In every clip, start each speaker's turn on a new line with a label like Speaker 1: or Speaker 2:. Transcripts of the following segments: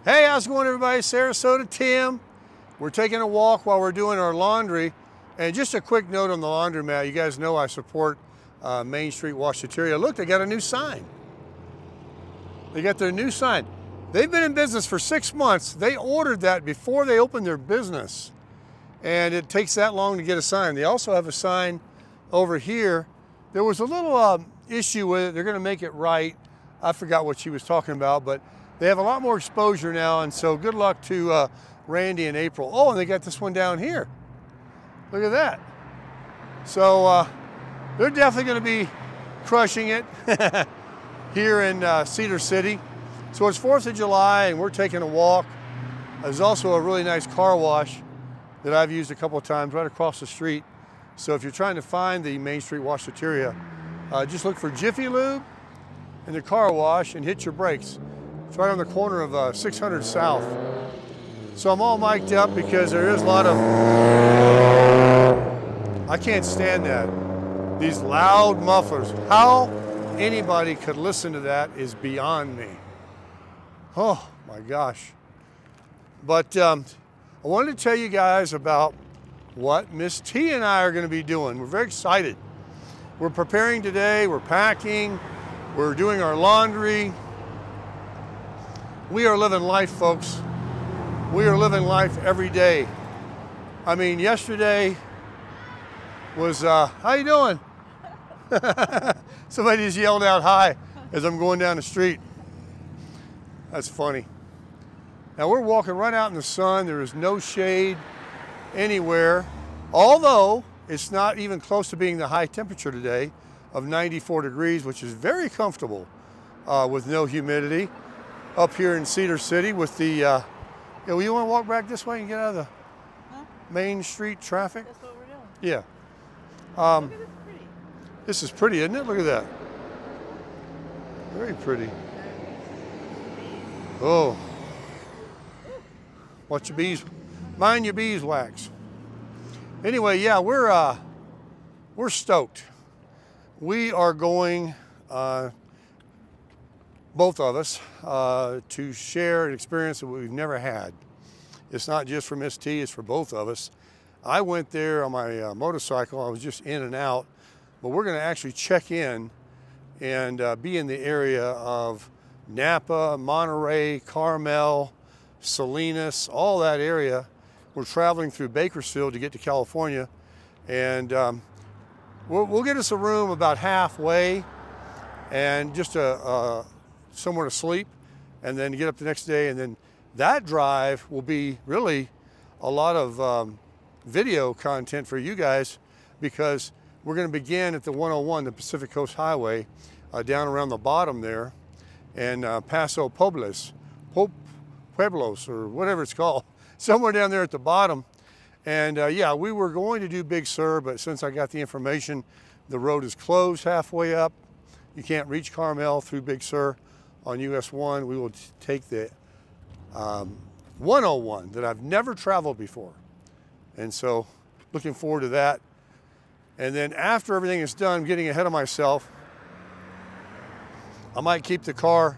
Speaker 1: Hey, how's it going, everybody? Sarasota, Tim. We're taking a walk while we're doing our laundry. And just a quick note on the laundromat. You guys know I support Main Street Washateria. Look, they got a new sign. They got their new sign. They've been in business for 6 months. They ordered that before they opened their business. And it takes that long to get a sign. They also have a sign over here. There was a little issue with it. They're gonna make it right. I forgot what she was talking about, but they have a lot more exposure now, and so good luck to Randy and April. Oh, and they got this one down here. Look at that. So they're definitely gonna be crushing it here in Cedar City. So it's 4th of July and we're taking a walk. There's also a really nice car wash that I've used a couple of times right across the street. So if you're trying to find the Main Street Washateria, just look for Jiffy Lube and the car wash and hit your brakes. It's right on the corner of 600 South. So I'm all mic'd up because there is a lot of, I can't stand that. These loud mufflers. How anybody could listen to that is beyond me. Oh my gosh. But I wanted to tell you guys about what Miss T and I are going to be doing. We're very excited. We're preparing today, we're packing, we're doing our laundry. We are living life, folks. We are living life every day. I mean, yesterday was, how you doing? Somebody just yelled out hi as I'm going down the street. That's funny. Now we're walking right out in the sun. There is no shade anywhere, although it's not even close to being the high temperature today of 94 degrees, which is very comfortable with no humidity up here in Cedar City with the, you want to walk back this way and get out of the Main Street traffic?
Speaker 2: That's what we're doing.
Speaker 1: Yeah.
Speaker 2: Look at this pretty.
Speaker 1: This is pretty, isn't it? Look at that. Very pretty. Oh. Watch your bees. Mind your beeswax. Anyway, yeah, we're stoked. We are going, both of us, to share an experience that we've never had. It's not just for Miss T, it's for both of us. I went there on my motorcycle. I was just in and out, but we're going to actually check in and be in the area of Napa, Monterey, Carmel, Salinas, all that area. We're traveling through Bakersfield to get to California, and we'll get us a room about halfway and just somewhere to sleep, and then get up the next day. And then that drive will be really a lot of video content for you guys, because we're going to begin at the 101, the Pacific Coast Highway, down around the bottom there, and Paso Pueblos, or whatever it's called, somewhere down there at the bottom. And yeah, we were going to do Big Sur, but since I got the information, the road is closed halfway up. You can't reach Carmel through Big Sur on US 1. We will take the 101 that I've never traveled before. And so looking forward to that. And then after everything is done, I'm getting ahead of myself. I might keep the car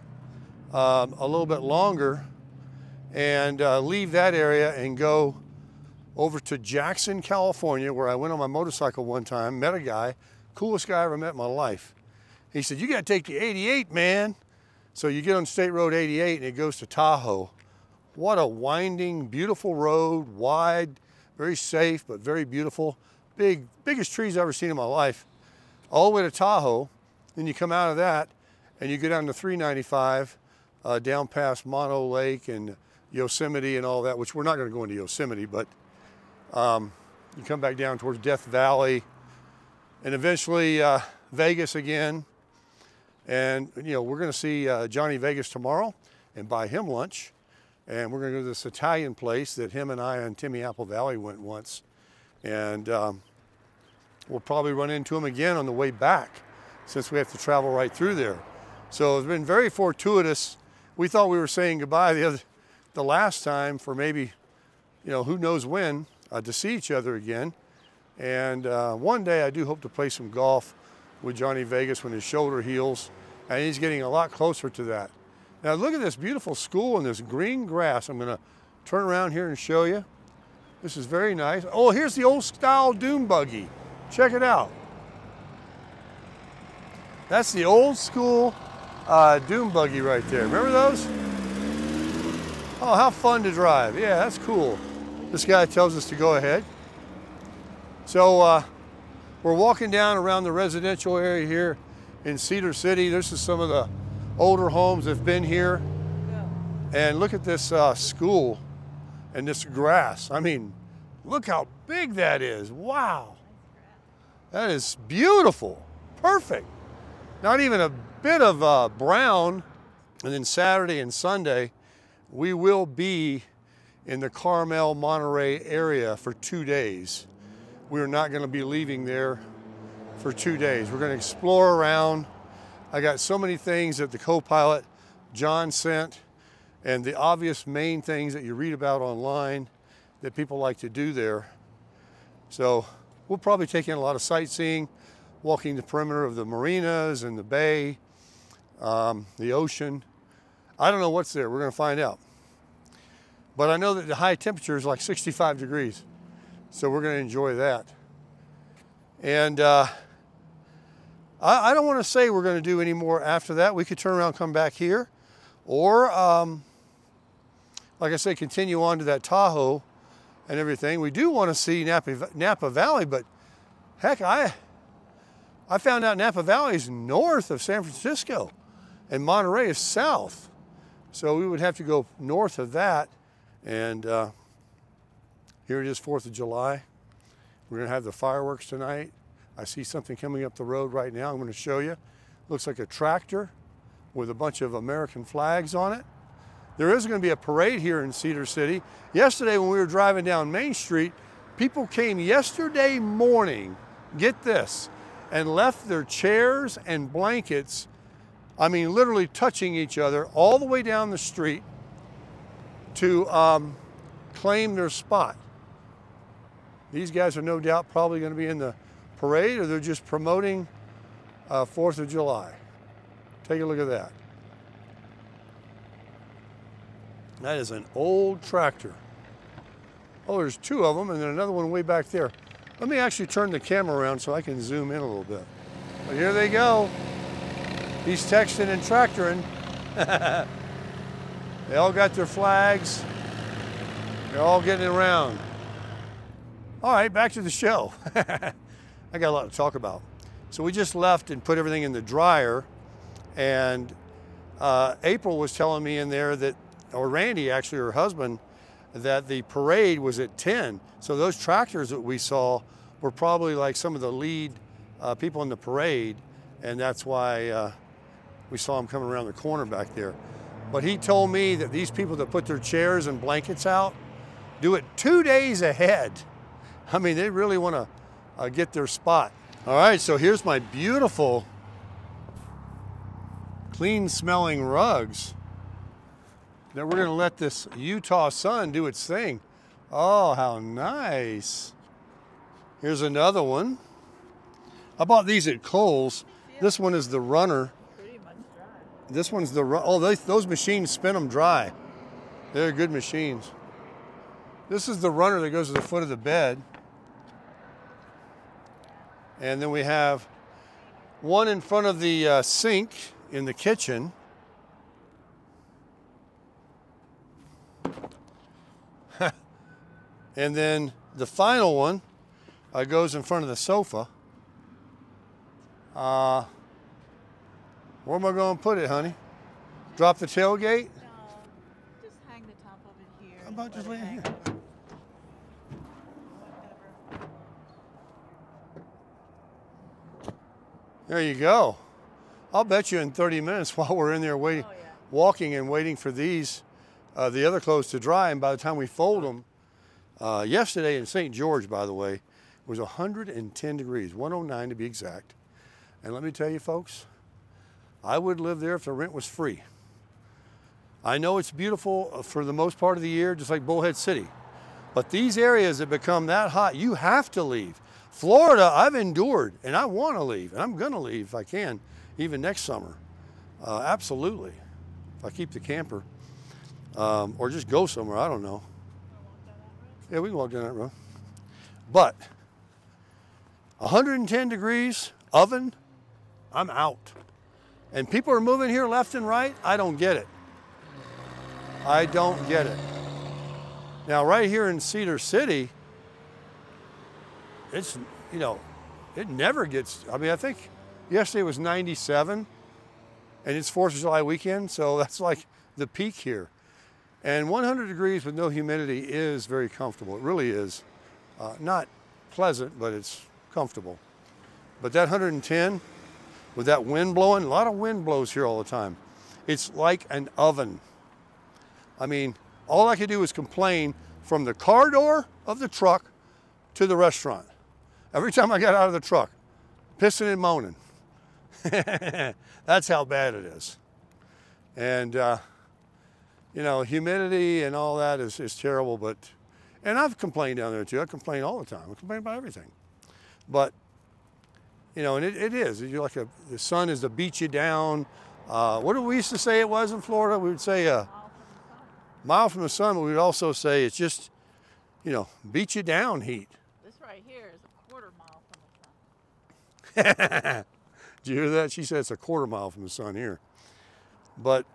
Speaker 1: a little bit longer and leave that area and go over to Jackson, California, where I went on my motorcycle one time, met a guy, coolest guy I ever met in my life. He said, "You got to take the 88, man." So you get on State Road 88 and it goes to Tahoe. What a winding, beautiful road, wide, very safe, but very beautiful. Biggest trees I've ever seen in my life. All the way to Tahoe. Then you come out of that and you go down to 395, down past Mono Lake and Yosemite and all that, which we're not going to go into Yosemite, but you come back down towards Death Valley and eventually Vegas again. And you know, we're going to see Johnny Vegas tomorrow and buy him lunch. And we're going to go to this Italian place that him and I and Timmy Apple Valley went once. And we'll probably run into him again on the way back, since we have to travel right through there. So it's been very fortuitous. We thought we were saying goodbye the last time for maybe, you know, who knows when, to see each other again. And one day I do hope to play some golf with Johnny Vegas when his shoulder heals, and he's getting a lot closer to that. Now look at this beautiful school and this green grass. I'm going to turn around here and show you. This is very nice. Oh, here's the old style dune buggy. Check it out. That's the old school dune buggy right there. Remember those? Oh, how fun to drive. Yeah, that's cool. This guy tells us to go ahead. So we're walking down around the residential area here in Cedar City. This is some of the older homes that have been here. And look at this school and this grass. I mean, look how big that is. Wow. That is beautiful. Perfect. Not even a bit of brown. And then Saturday and Sunday, we will be in the Carmel, Monterey area for 2 days. We're not going to be leaving there for 2 days. We're going to explore around. I got so many things that the co-pilot John sent, and the obvious main things that you read about online that people like to do there. So we'll probably take in a lot of sightseeing, walking the perimeter of the marinas and the bay, the ocean. I don't know what's there. We're going to find out. But I know that the high temperature is like 65 degrees. So we're going to enjoy that. And I don't want to say we're going to do any more after that. We could turn around and come back here. Or, like I say, continue on to that Tahoe and everything. We do want to see Napa Valley, but heck, I found out Napa Valley is north of San Francisco and Monterey is south. So we would have to go north of that. And here it is, 4th of July. We're going to have the fireworks tonight. I see something coming up the road right now. I'm going to show you. Looks like a tractor with a bunch of American flags on it. There is going to be a parade here in Cedar City. Yesterday when we were driving down Main Street, people came yesterday morning, get this, and left their chairs and blankets, I mean literally touching each other all the way down the street to claim their spot. These guys are no doubt probably going to be in the parade, or they're just promoting 4th of July. Take a look at that. That is an old tractor. Oh, there's 2 of them and then another one way back there. Let me actually turn the camera around so I can zoom in a little bit. But here they go. He's texting and tractoring. They all got their flags. They're all getting around. All right, back to the show. I got a lot to talk about. So we just left and put everything in the dryer, and April was telling me in there that, or Randy actually, her husband, that the parade was at 10. So those tractors that we saw were probably like some of the lead people in the parade, and that's why we saw them coming around the corner back there. But he told me that these people that put their chairs and blankets out do it 2 days ahead. I mean, they really want to get their spot. All right, so here's my beautiful, clean smelling rugs that we're gonna let this Utah sun do its thing. Oh, how nice. Here's another one. I bought these at Kohl's. This one is the runner.
Speaker 2: Pretty much dry.
Speaker 1: This one's the, oh, those machines spin them dry. They're good machines. This is the runner that goes to the foot of the bed. And then we have one in front of the sink in the kitchen. And then the final one goes in front of the sofa. Where am I going to put it, honey? Drop the tailgate?
Speaker 2: No, just hang the top of it here.
Speaker 1: How about just lay it here?
Speaker 2: Whatever.
Speaker 1: There you go. I'll bet you in 30 minutes while we're in there waiting,
Speaker 2: Oh, yeah.
Speaker 1: walking and waiting for these, the other clothes to dry, and by the time we fold them, yesterday in St. George, by the way, it was 110 degrees, 109 to be exact. And let me tell you, folks, I would live there if the rent was free. I know it's beautiful for the most part of the year, just like Bullhead City. But these areas that become that hot, you have to leave. Florida, I've endured, and I want to leave, and I'm going to leave if I can, even next summer. Absolutely. if I keep the camper, or just go somewhere, I don't know. Yeah, we can walk down that road. But 110 degrees, oven, I'm out. And people are moving here left and right. I don't get it. I don't get it. Now, right here in Cedar City, it's, you know, it never gets, I mean, I think yesterday was 97 and it's 4th of July weekend. So that's like the peak here. And 100 degrees with no humidity is very comfortable. It really is. Not pleasant, but it's comfortable. But that 110 with that wind blowing, a lot of wind blows here all the time. It's like an oven. I mean, all I could do was complain from the car door of the truck to the restaurant. Every time I got out of the truck, pissing and moaning. That's how bad it is. And, you know, humidity and all that is terrible, but, and I've complained down there too. I complain all the time. I complain about everything. But, you know, and it is. You're like the sun is to beat you down. What did we used to say it was in Florida? We would say mile from the sun, but we would also say it's just, you know, beat you down heat.
Speaker 2: This right here is a quarter-mile from the sun.
Speaker 1: Did you hear that? She said it's a quarter-mile from the sun here. But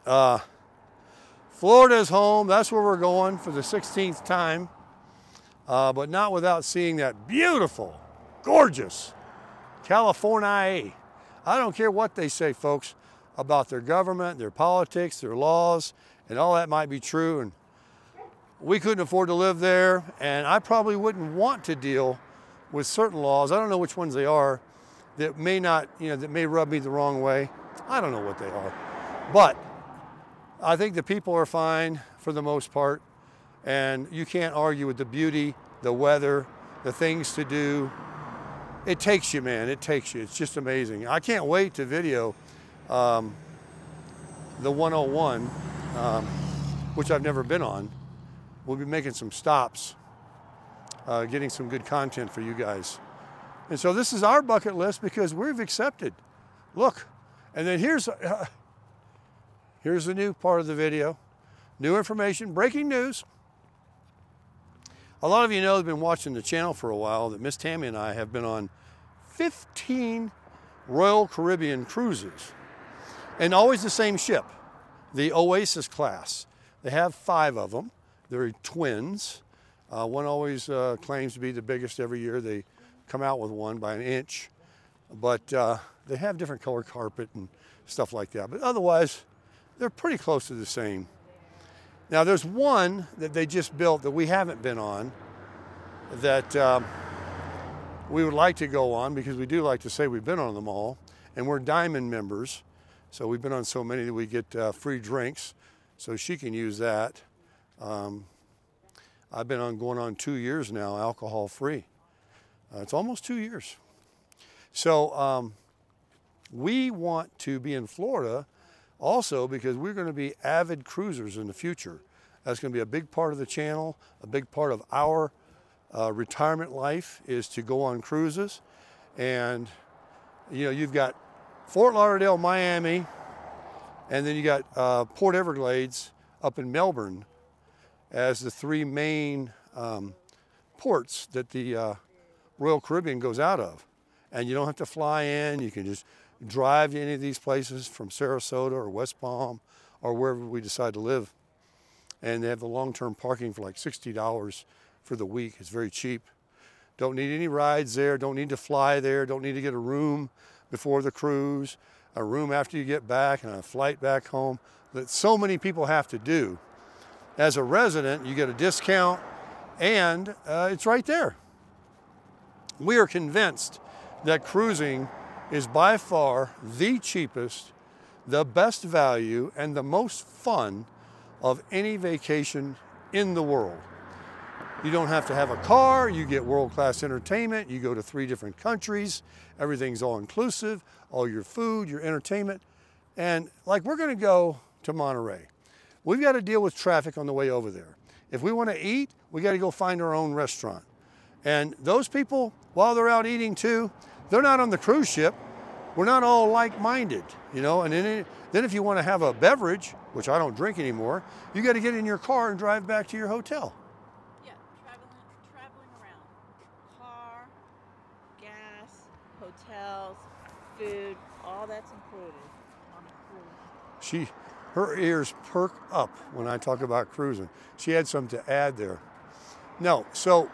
Speaker 1: Florida's home. That's where we're going for the 16th time. But not without seeing that beautiful, gorgeous California. I don't care what they say, folks, about their government, their politics, their laws, and all that might be true. And we couldn't afford to live there, and I probably wouldn't want to deal with certain laws. I don't know which ones they are that may not, you know, that may rub me the wrong way. I don't know what they are. But I think the people are fine for the most part, and you can't argue with the beauty, the weather, the things to do. It takes you, man, it takes you. It's just amazing. I can't wait to video the 101, which I've never been on. We'll be making some stops, getting some good content for you guys. And so this is our bucket list because we've accepted. Look, and then here's the new part of the video. New information, breaking news. A lot of you know, have been watching the channel for a while, that Miss Tammy and I have been on 15 Royal Caribbean cruises. And always the same ship, the Oasis class. They have 5 of them. They're twins. One always claims to be the biggest every year. They come out with one by an inch. But they have different color carpet and stuff like that. But otherwise, they're pretty close to the same. Now there's one that they just built that we haven't been on that we would like to go on because we do like to say we've been on them all. And we're Diamond members. So we've been on so many that we get free drinks. So she can use that. I've been going on 2 years now, alcohol free. It's almost 2 years. So we want to be in Florida also because we're going to be avid cruisers in the future. That's going to be a big part of the channel. A big part of our retirement life is to go on cruises. And, you know, you've got Fort Lauderdale, Miami, and then you got Port Everglades up in Melbourne as the 3 main ports that the Royal Caribbean goes out of. And you don't have to fly in. You can just drive to any of these places from Sarasota or West Palm or wherever we decide to live. And they have the long-term parking for like $60 for the week. It's very cheap. Don't need any rides there. Don't need to fly there. Don't need to get a room before the cruise, a room after you get back, and a flight back home that so many people have to do. As a resident, you get a discount, and it's right there. We are convinced that cruising is by far the cheapest, the best value, and the most fun of any vacation in the world. You don't have to have a car, you get world-class entertainment, you go to 3 different countries, everything's all inclusive, all your food, your entertainment. And like we're gonna go to Monterey. We've got to deal with traffic on the way over there. If we want to eat, we got to go find our own restaurant. And those people, while they're out eating too, they're not on the cruise ship. we're not all like-minded, you know, and then if you want to have a beverage, which I don't drink anymore, you got to get in your car and drive back to your hotel.
Speaker 2: Yeah, traveling around. Car, gas, hotels, food, all that's included on a cruise.
Speaker 1: Her ears perk up when I talk about cruising. She had something to add there. No, so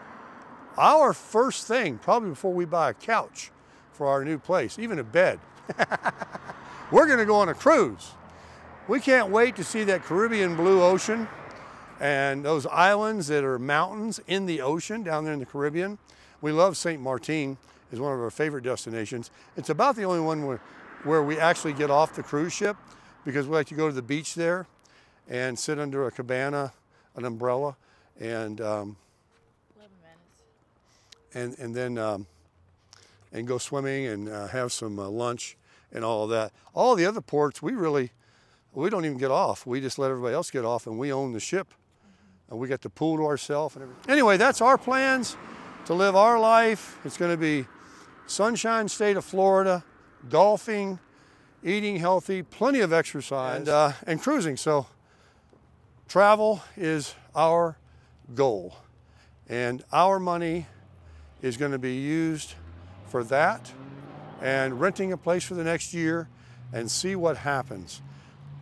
Speaker 1: our first thing, probably before we buy a couch for our new place, even a bed, we're gonna go on a cruise. We can't wait to see that Caribbean blue ocean and those islands that are mountains in the ocean down there in the Caribbean. We love St. Martin, is one of our favorite destinations. It's about the only one where we actually get off the cruise ship, because we like to go to the beach there and sit under a cabana, an umbrella, and and go swimming and have some lunch and all of that. All the other ports, we don't even get off. We just let everybody else get off, and we own the ship. And we got the pool to ourselves and everything. Anyway, that's our plans to live our life. It's going to be Sunshine State of Florida, golfing, eating healthy, plenty of exercise, and cruising. So travel is our goal, and our money is going to be used for that and renting a place for the next year and see what happens.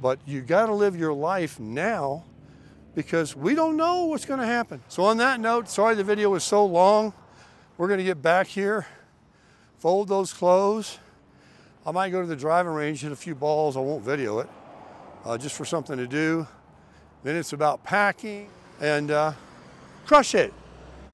Speaker 1: But you got to live your life now, because we don't know what's going to happen. So on that note, sorry the video was so long. We're going to get back here, fold those clothes. I might go to the driving range, hit a few balls. I won't video it, just for something to do. Then it's about packing and crush it.